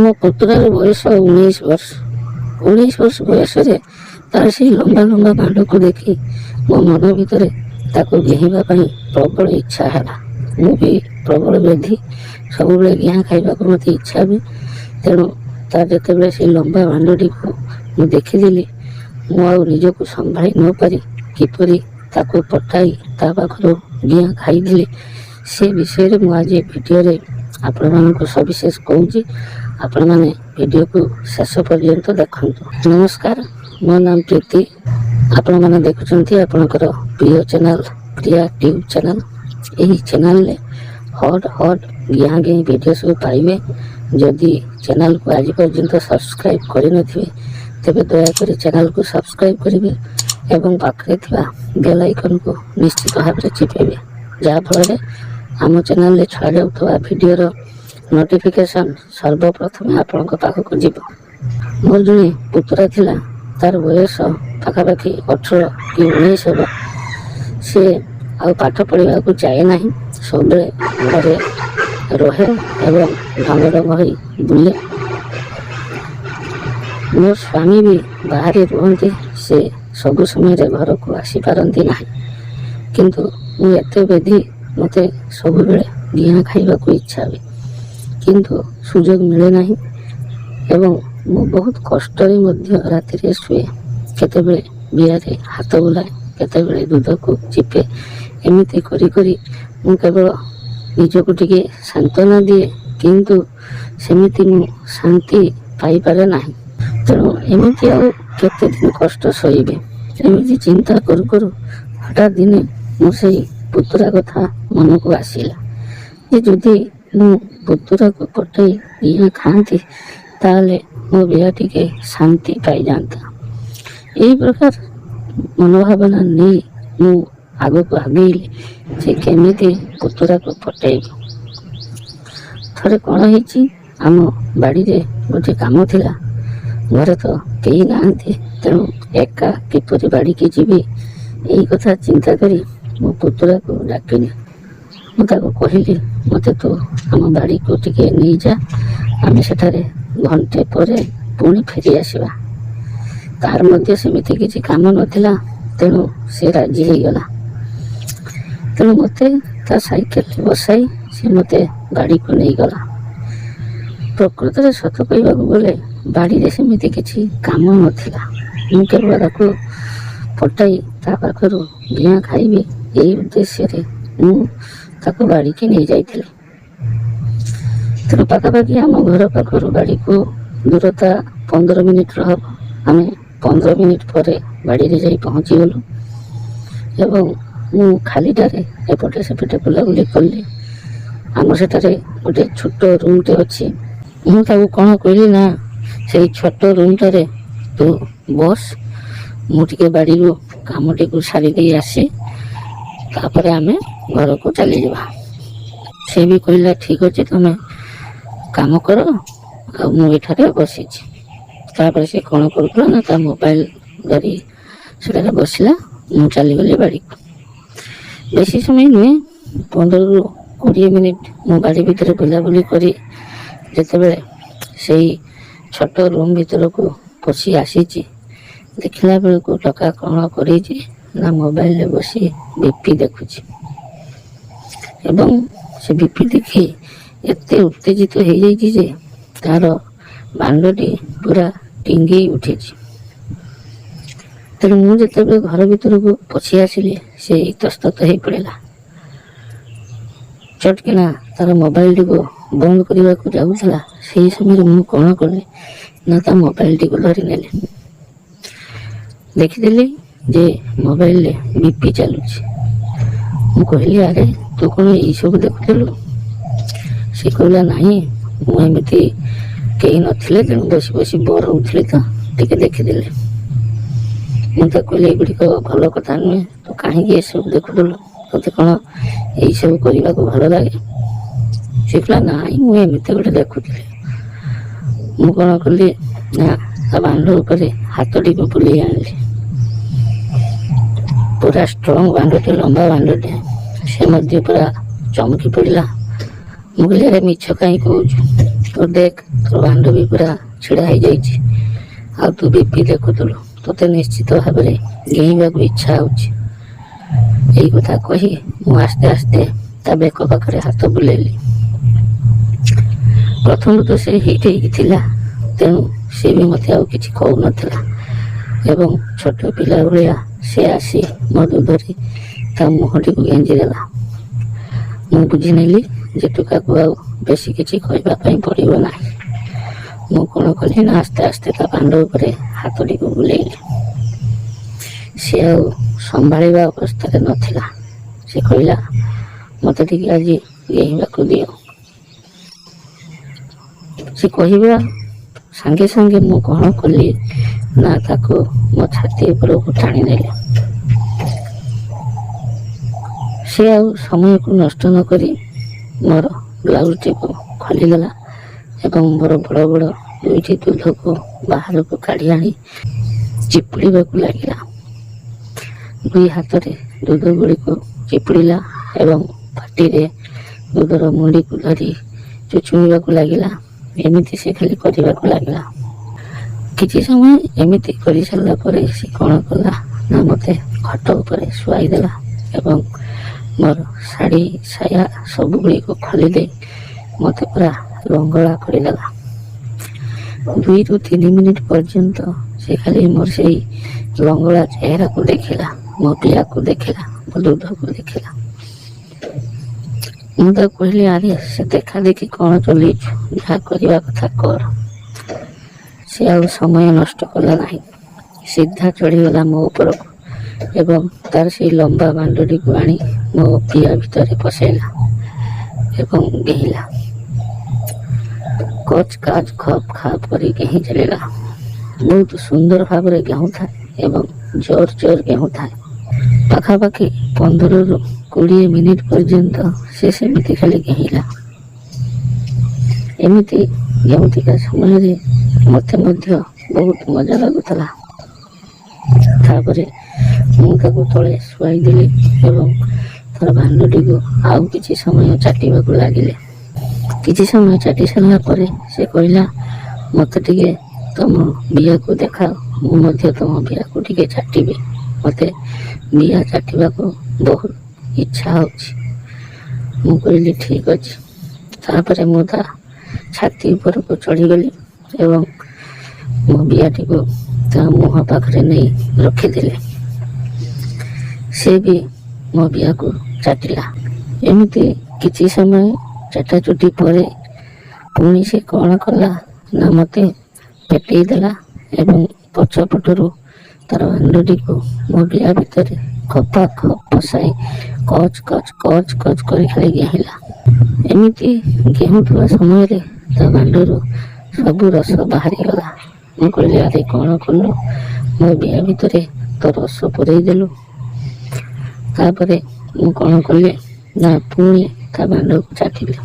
ମୋ ପୁତୁରାର ବୟସ 19 ବର୍ଷ। 19 ବର୍ଷ ବୟସରେ ତାର ସେଇ ଲମ୍ବା ଲମ୍ବା ବାଣ୍ଡକୁ ଦେଖି ମୋ ମନ ଭିତରେ ତାକୁ ଘେହିବା ପାଇଁ ପ୍ରବଳ ଇଚ୍ଛା ହେଲା। ମୁଁ ବି ପ୍ରବଳ ବ୍ୟାଧି, ସବୁବେଳେ ଘିଆଁ ଖାଇବାକୁ ମୋତେ ଇଚ୍ଛା ହୁଏ। ତେଣୁ ତାର ଯେତେବେଳେ ସେଇ ଲମ୍ବା ବାଣ୍ଡଟିକୁ ମୁଁ ଦେଖିଦେଲି, ମୁଁ ଆଉ ନିଜକୁ ସମ୍ଭାଳି ନ ପାରି କିପରି ତାକୁ ପଟାଇ ତା ପାଖରୁ ଘିଆଁ ଖାଇଦେଲି, ସେ ବିଷୟରେ ମୁଁ ଆଜି ଭିଡ଼ିଓରେ ଆପଣମାନଙ୍କୁ ସବିଶେଷ କହୁଛି। ଆପଣମାନେ ଭିଡ଼ିଓକୁ ଶେଷ ପର୍ଯ୍ୟନ୍ତ ଦେଖନ୍ତୁ। ନମସ୍କାର, ମୋ ନାମ ପ୍ରୀତି। ଆପଣମାନେ ଦେଖୁଛନ୍ତି ଆପଣଙ୍କର ପ୍ରିୟ ଚ୍ୟାନେଲ ପ୍ରିୟା ଟ୍ୟୁବ୍ ଚ୍ୟାନେଲ। ଏହି ଚ୍ୟାନେଲରେ ହଟ୍ ଘିଆଁ ଭିଡ଼ିଓ ସବୁ ପାଇବେ। ଯଦି ଚ୍ୟାନେଲକୁ ଆଜି ପର୍ଯ୍ୟନ୍ତ ସବସ୍କ୍ରାଇବ୍ କରିନଥିବେ ତେବେ ଦୟାକରି ଚ୍ୟାନେଲକୁ ସବସ୍କ୍ରାଇବ୍ କରିବେ ଏବଂ ପାଖରେ ଥିବା ବେଲ୍ ଆଇକନ୍କୁ ନିଶ୍ଚିତ ଭାବରେ ଚିପିବେ, ଯାହାଫଳରେ ଆମ ଚ୍ୟାନେଲରେ ଛଡ଼ାଯାଉଥିବା ଭିଡ଼ିଓର ନୋଟିଫିକେସନ୍ ସର୍ବପ୍ରଥମେ ଆପଣଙ୍କ ପାଖକୁ ଯିବ। ମୋର ଜଣେ ପୁତୁରା ଥିଲା, ତାର ବୟସ ପାଖାପାଖି 18 କି 19 ହେବ। ସେ ଆଉ ପାଠ ପଢ଼ିବାକୁ ଯାଏ ନାହିଁ, ସବୁବେଳେ ଘରେ ରହେ ଏବଂ ଢଙ୍ଗ ଢଙ୍ଗ ହୋଇ ବୁଲେ। ମୋ ସ୍ୱାମୀ ବି ବାହାରେ ରୁହନ୍ତି, ସେ ସବୁ ସମୟରେ ଘରକୁ ଆସିପାରନ୍ତି ନାହିଁ। କିନ୍ତୁ ମୁଁ ଏତେ ବେଧି, ମୋତେ ସବୁବେଳେ ଘିଆଁ ଖାଇବାକୁ ଇଚ୍ଛା ହୁଏ, କିନ୍ତୁ ସୁଯୋଗ ମିଳେ ନାହିଁ ଏବଂ ମୁଁ ବହୁତ କଷ୍ଟରେ ମଧ୍ୟ ରାତିରେ ଶୁଏ। କେତେବେଳେ ବିଆରେ ହାତ ବୁଲାଏ, କେତେବେଳେ ଦୁଧକୁ ଚିପେ। ଏମିତି କରି କରି ମୁଁ କେବଳ ନିଜକୁ ଟିକେ ସାନ୍ତ୍ୱନା ଦିଏ, କିନ୍ତୁ ସେମିତି ମୁଁ ଶାନ୍ତି ପାଇପାରେ ନାହିଁ। ତେଣୁ ଏମିତି ଆଉ କେତେ ଦିନ କଷ୍ଟ ସହିବେ? ଏମିତି ଚିନ୍ତା କରୁ କରୁ ହଠାତ୍ ଦିନେ ମୁଁ ସେଇ ପୁତୁରା କଥା ମନକୁ ଆସିଲା ଯେ ଯଦି ମୁଁ ପୁତୁରାକୁ ପଟାଇ ଘିଆଁ ଖାଆନ୍ତି ତାହେଲେ ମୋ ଦେହ ଟିକେ ଶାନ୍ତି ପାଇଯାଆନ୍ତା। ଏହି ପ୍ରକାର ମନୋଭାବନା ନେଇ ମୁଁ ଆଗକୁ ଆଗେଇଲି ଯେ କେମିତି ପୁତୁରାକୁ ପଟାଇବି। ଥରେ କ'ଣ ହେଇଛି, ଆମ ବାଡ଼ିରେ ଗୋଟେ କାମ ଥିଲା। ଘରେ ତ କେହି ନାହାନ୍ତି, ତେଣୁ ଏକା କିପରି ବାଡ଼ିକି ଯିବି, ଏଇ କଥା ଚିନ୍ତା କରି ମୋ ପୁତୁରାକୁ ଡାକିଲି। ମୁଁ ତାକୁ କହିଲି, ମୋତେ ତୁ ଆମ ବାଡ଼ିକୁ ଟିକେ ନେଇଯା, ଆମେ ସେଠାରେ ଘଣ୍ଟେ ପରେ ପୁଣି ଫେରି ଆସିବା। ତାର ମଧ୍ୟ ସେମିତି କିଛି କାମ ନଥିଲା, ତେଣୁ ସେ ରାଜି ହେଇଗଲା। ତେଣୁ ମୋତେ ତା ସାଇକେଲରେ ବସାଇ ସେ ମୋତେ ବାଡ଼ିକୁ ନେଇଗଲା। ପ୍ରକୃତରେ ସତ କହିବାକୁ ଗଲେ ବାଡ଼ିରେ ସେମିତି କିଛି କାମ ନଥିଲା। ମୁଁ କେବଳ ତାକୁ ପଟାଇ ତା ପାଖରୁ ଘିଆଁ ଖାଇବି, ଏହି ଉଦ୍ଦେଶ୍ୟରେ ମୁଁ ତାକୁ ବାଡ଼ିକି ନେଇଯାଇଥିଲି। ତେଣୁ ପାଖାପାଖି ଆମ ଘର ପାଖରୁ ବାଡ଼ିକୁ ଦୂରତା 15 ମିନିଟ୍ର ହେବ। ଆମେ 15 ମିନିଟ୍ ପରେ ବାଡ଼ିରେ ଯାଇ ପହଞ୍ଚିଗଲୁ ଏବଂ ମୁଁ ଖାଲିଟାରେ ଏପଟେ ସେପଟେ ବୁଲାବୁଲି କଲି। ଆମର ସେଠାରେ ଗୋଟେ ଛୋଟ ରୁମ୍ଟେ ଅଛି। ମୁଁ ତାକୁ କ'ଣ କହିଲି ନା, ସେଇ ଛୋଟ ରୁମ୍ଟାରେ ତୁ ବସ୍, ମୁଁ ଟିକେ ବାଡ଼ିରୁ କାମଟିକୁ ସାରିଦେଇ ଆସି, ତାପରେ ଆମେ ଘରକୁ ଚାଲିଯିବା। ସେ ବି କହିଲା ଠିକ୍ ଅଛି, ତୁମେ କାମ କର, ଆଉ ମୁଁ ଏଠାରେ ବସିଛି। ତାପରେ ସେ କ'ଣ କରୁଥିଲା ନା, ତା ମୋବାଇଲ ଧରି ସେଠାରେ ବସିଲା। ମୁଁ ଚାଲିଗଲି ବାଡ଼ିକୁ। ବେଶୀ ସମୟ ନୁହେଁ, 15ରୁ 20 ମିନିଟ୍ ମୁଁ ବାଡ଼ି ଭିତରେ ବୁଲାବୁଲି କରି ଯେତେବେଳେ ସେଇ ଛୋଟ ରୁମ୍ ଭିତରକୁ ପଶି ଆସିଛି, ଦେଖିଲା ବେଳକୁ ଟୋକା କ'ଣ କରିଛି ନା, ମୋବାଇଲରେ ବସି ବିପି ଦେଖୁଛି ଏବଂ ସେ ବିପି ଦେଖି ଏତେ ଉତ୍ତେଜିତ ହେଇଯାଇଛି ଯେ ତାର ବାଣ୍ଡଟି ପୁରା ଟିଙ୍ଗେଇ ଉଠିଛି। ତେଣୁ ମୁଁ ଯେତେବେଳେ ଘର ଭିତରକୁ ପଶି ଆସିଲି, ସେ ଇତସ୍ତତ ହେଇ ପଡ଼ିଲା। ଚଟକିନା ତାର ମୋବାଇଲଟିକୁ ବନ୍ଦ କରିବାକୁ ଯାଉଥିଲା। ସେହି ସମୟରେ ମୁଁ କ'ଣ କଲି ନା, ତା ମୋବାଇଲଟିକୁ ଧରି ନେଲି। ଦେଖିଦେଲି ଯେ ମୋବାଇଲରେ ବିପି ଚାଲୁଛି। ମୁଁ କହିଲି, ଆରେ ତୁ କ'ଣ ଏଇସବୁ ଦେଖୁଥିଲୁ? ସେ କହିଲା, ନାହିଁ, ମୁଁ ଏମିତି କେହି ନଥିଲେ, ତେଣୁ ବସି ବସି ବୋର୍ ହେଉଥିଲି ତ ଟିକେ ଦେଖିଦେଲି। ମୁଁ ତାକୁ କହିଲି, ଏଗୁଡ଼ିକ ଭଲ କଥା ନୁହେଁ, ତୁ କାହିଁକି ଏସବୁ ଦେଖୁଥିଲୁ? ତୋତେ କ'ଣ ଏଇସବୁ କରିବାକୁ ଭଲ ଲାଗେ? ସେ କହିଲା, ନାହିଁ, ମୁଁ ଏମିତି ଗୋଟେ ଦେଖୁଥିଲି। ମୁଁ କ'ଣ କଲି ନା, ତା ବାଣ୍ଡ ଉପରେ ହାତଟିକୁ ବୁଲେଇ ଆଣିଲି। ପୁରା ଷ୍ଟ୍ରଙ୍ଗ ବାଣ୍ଡଟେ, ଲମ୍ବା ବାଣ୍ଡଟେ। ସେ ମଧ୍ୟ ପୁରା ଚମକି ପଡ଼ିଲା। ମୁଁ କହିଲି, ଆରେ ମିଛ କାହିଁ କହୁଛୁ? ତୁ ଦେଖ, ତୋ ତୋର ବାନ୍ଧବୀ ପୁରା ଛିଡ଼ା ହେଇଯାଇଛି, ଆଉ ତୁ ବିପି ଦେଖୁଥିଲୁ, ତୋତେ ନିଶ୍ଚିତ ଭାବରେ ଡେଇଁବାକୁ ଇଚ୍ଛା ହେଉଛି। ଏଇ କଥା କହି ମୁଁ ଆସ୍ତେ ଆସ୍ତେ ତା ବେକ ପାଖରେ ହାତ ବୁଲେଇଲି। ପ୍ରଥମରୁ ତ ସେ ହିଟ୍ ହେଇକି ଥିଲା, ତେଣୁ ସେ ବି ମୋତେ ଆଉ କିଛି କହୁନଥିଲା ଏବଂ ଛୋଟ ପିଲା ଭଳିଆ ସେ ଆସି ମଧୁ ଧରି ତା ମୁହଁଟିକୁ ଗେଞ୍ଜି ଦେଲା। ମୁଁ ବୁଝିନେଲି ଯେ ଟୁକାକୁ ଆଉ ବେଶୀ କିଛି କହିବା ପାଇଁ ପଡ଼ିବ ନାହିଁ। ମୁଁ କ'ଣ କଲି ନା ଆସ୍ତେ ଆସ୍ତେ ତା କାଣ୍ଡ ଉପରେ ହାତଟିକୁ ବୁଲେଇଲି। ସେ ଆଉ ସମ୍ଭାଳିବା ଅବସ୍ଥାରେ ନଥିଲା। ସେ କହିଲା, ମୋତେ ଟିକେ ଆଜି ଗେହିବାକୁ ଦିଅ। ସେ କହିବା ସାଙ୍ଗେ ସାଙ୍ଗେ ମୁଁ କ'ଣ କଲି ନା ତାକୁ ମୋ ଛାତି ଉପରକୁ ଟାଣିନେଲି। ସେ ଆଉ ସମୟକୁ ନଷ୍ଟ ନ କରି ମୋର ବ୍ଲାଉଜଟିକୁ ଖୋଲିଦେଲା ଏବଂ ମୋର ବଡ଼ ବଡ଼ ଦୁଇଟି ଦୁଧକୁ ବାହାରକୁ କାଢ଼ି ଆଣି ଚିପୁଡ଼ିବାକୁ ଲାଗିଲା। ଦୁଇ ହାତରେ ଦୁଧ ଗୁଡ଼ିକୁ ଚିପୁଡ଼ିଲା ଏବଂ ପାଟିରେ ଦୁଧର ମୁଣ୍ଡିକୁ ଧରି ଚୁଚୁମିବାକୁ ଲାଗିଲା। ଏମିତି ସେ ଖାଲି କରିବାକୁ ଲାଗିଲା। କିଛି ସମୟ ଏମିତି କରିସାରିଲା ପରେ ସେ କ'ଣ କଲା ନା ମୋତେ ଖଟ ଉପରେ ଶୁଆଇଦେଲା ଏବଂ ମୋର ଶାଢ଼ୀ ସାୟା ସବୁଗୁଡ଼ିକୁ ଖୋଲିଦେଇ ମୋତେ ପୁରା ଲଙ୍ଗଳା କରିଦେଲା। 2ରୁ 3 ମିନିଟ୍ ପର୍ଯ୍ୟନ୍ତ ସେ ଖାଲି ମୋର ସେଇ ଲଙ୍ଗଳା ଚେହେରାକୁ ଦେଖିଲା, ମୋ ପିଆକୁ ଦେଖିଲା, ମୋ ଦୁଧକୁ ଦେଖିଲା। ମୁଁ ତାକୁ କହିଲି, ଆରେ ସେ ଦେଖା ଦେଖି କ'ଣ ଚଲେଇଛୁ, ଯାହା କରିବା କଥା କର। ସେ ଆଉ ସମୟ ନଷ୍ଟ କଲା ନାହିଁ। ସିଧା ଚଢ଼ିଗଲା ମୋ ଉପରକୁ ଏବଂ ତାର ସେଇ ଲମ୍ବା ବାଣ୍ଡଟିକୁ ଆଣି ମୋ ପିଆ ଭିତରେ ପଶାଇଲା ଏବଂ ଗେହିଲା। କଚ୍ କାଚ୍ ଖପ୍ ଖାପ୍ କରି ଗେହିଁ ଚାଲିଲା। ବହୁତ ସୁନ୍ଦର ଭାବରେ ଗେହୁଁଥାଏ ଏବଂ ଜୋର ଜୋର ଗେହୁଁଥାଏ। ପାଖାପାଖି 15ରୁ 20 ମିନିଟ୍ ପର୍ଯ୍ୟନ୍ତ ସେ ସେମିତି ଖାଲି ଗେହିଲା। ଏମିତି ଗେହୁଁଥିବା ସମୟରେ ମୋତେ ମଧ୍ୟ ବହୁତ ମଜା ଲାଗୁଥିଲା। ତାପରେ ମୁଁ ତାକୁ ତଳେ ଶୁଆଇଦେଲି ଏବଂ ତାର ବାଣ୍ଡଟିକୁ ଆଉ କିଛି ସମୟ ଚାଟିବାକୁ ଲାଗିଲେ। କିଛି ସମୟ ଚାଟି ସାରିଲା ପରେ ସେ କହିଲା, ମୋତେ ଟିକେ ତମ ବିଆକୁ ଦେଖାଅ, ମୁଁ ମଧ୍ୟ ତମ ବିଆକୁ ଟିକେ ଚାଟିବି। ମୋତେ ବିଆ ଚାଟିବାକୁ ବହୁତ ଇଚ୍ଛା ହେଉଛି। ମୁଁ କହିଲି, ଠିକ୍ ଅଛି। ତାପରେ ମୁଁ ତା ଛାତି ଉପରକୁ ଚଢ଼ିଗଲି ଏବଂ ମୋ ବିଆଟିକୁ ତା ମୁହଁ ପାଖରେ ନେଇ ରଖିଦେଲି। ସେ ବି ମୋ ବିଆକୁ ଚାଟିଲା। ଏମିତି କିଛି ସମୟ ଚାଟାଚୁଟି ପରେ ପୁଣି ସେ କ'ଣ କଲା ନା ମୋତେ ପେଟେଇ ଦେଲା ଏବଂ ପଛପଟରୁ ତାର ବାଣ୍ଡଟିକୁ ମୋ ବିଆ ଭିତରେ ଖପା ଖପ୍ ପଶାଇ କଚ୍ କଚ୍ କଚ୍ କଚ୍ କରି ଖାଲି ଗେହିଲା। ଏମିତି ଗେହୁଁଥିବା ସମୟରେ ତା ବାଣ୍ଡରୁ ସବୁ ରସ ବାହାରିଗଲା। ମୁଁ କହିଲି, ଆରେ କ'ଣ କଲୁ, ମୋ ବିଆ ଭିତରେ ତ ରସ ପୁରେଇ ଦେଲୁ। ତାପରେ ମୁଁ କ'ଣ କଲି ନା ପୁଣି ତା ବାଣ୍ଡକୁ ଚାଟିଲି।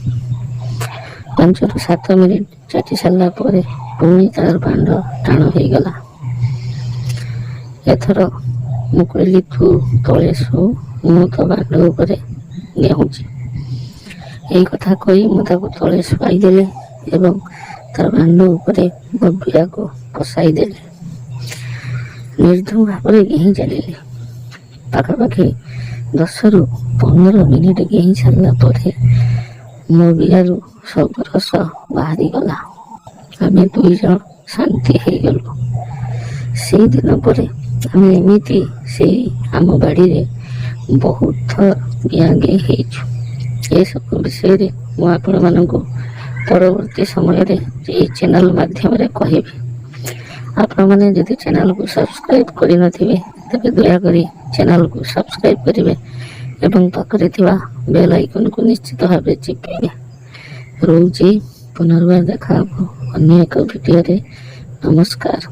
5ରୁ 7 ମିନିଟ୍ ଚାଟି ସାରିଲା ପରେ ପୁଣି ତାର ବାଣ୍ଡ ଟାଣ ହେଇଗଲା। ଏଥର ମୁଁ କହିଲି, ତୁ ତଳେ ଶୋ, ମୁଁ ତ ବାଣ୍ଡ ଉପରେ ଗେହୁଁଛି। ଏଇ କଥା କହି ମୁଁ ତାକୁ ତଳେ ଶୁଆଇଦେଲି ଏବଂ ତାର ବାଣ୍ଡ ଉପରେ ମୋ ବିଆକୁ ପଶାଇଦେଲି। ନିର୍ଦ୍ଧୁମ ଭାବରେ ଗେହିଁ ଚାଲିଲି। ପାଖାପାଖି 10ରୁ 15 ମିନିଟ୍ ଗେହିଁ ସାରିଲା ପରେ ମୋ ବିଆରୁ ସବୁ ରସ ବାହାରିଗଲା। ଆମେ 2 ଜଣ ଶାନ୍ତି ହେଇଗଲୁ। ସେଇଦିନ ପରେ ଆମେ ଏମିତି ସେଇ ଆମ ବାଡ଼ିରେ ବହୁତ ଥର ବିଆ ଗେହିଛୁ। ଏସବୁ ବିଷୟରେ ମୁଁ ଆପଣମାନଙ୍କୁ ପରବର୍ତ୍ତୀ ସମୟରେ ଏହି ଚ୍ୟାନେଲ୍ ମାଧ୍ୟମରେ କହିବି। ଆପଣମାନେ ଯଦି ଚ୍ୟାନେଲକୁ ସବସ୍କ୍ରାଇବ୍ କରିନଥିବେ ତେବେ ଦୟାକରି ଚ୍ୟାନେଲକୁ ସବସ୍କ୍ରାଇବ୍ କରିବେ ଏବଂ ପାଖରେ ଥିବା ବେଲ୍ ଆଇକନ୍କୁ ନିଶ୍ଚିତ ଭାବେ ଚିପିବେ। ରହୁଛି, ପୁନର୍ବାର ଦେଖା ହେବ ଅନ୍ୟ ଏକ ଭିଡ଼ିଓରେ। ନମସ୍କାର।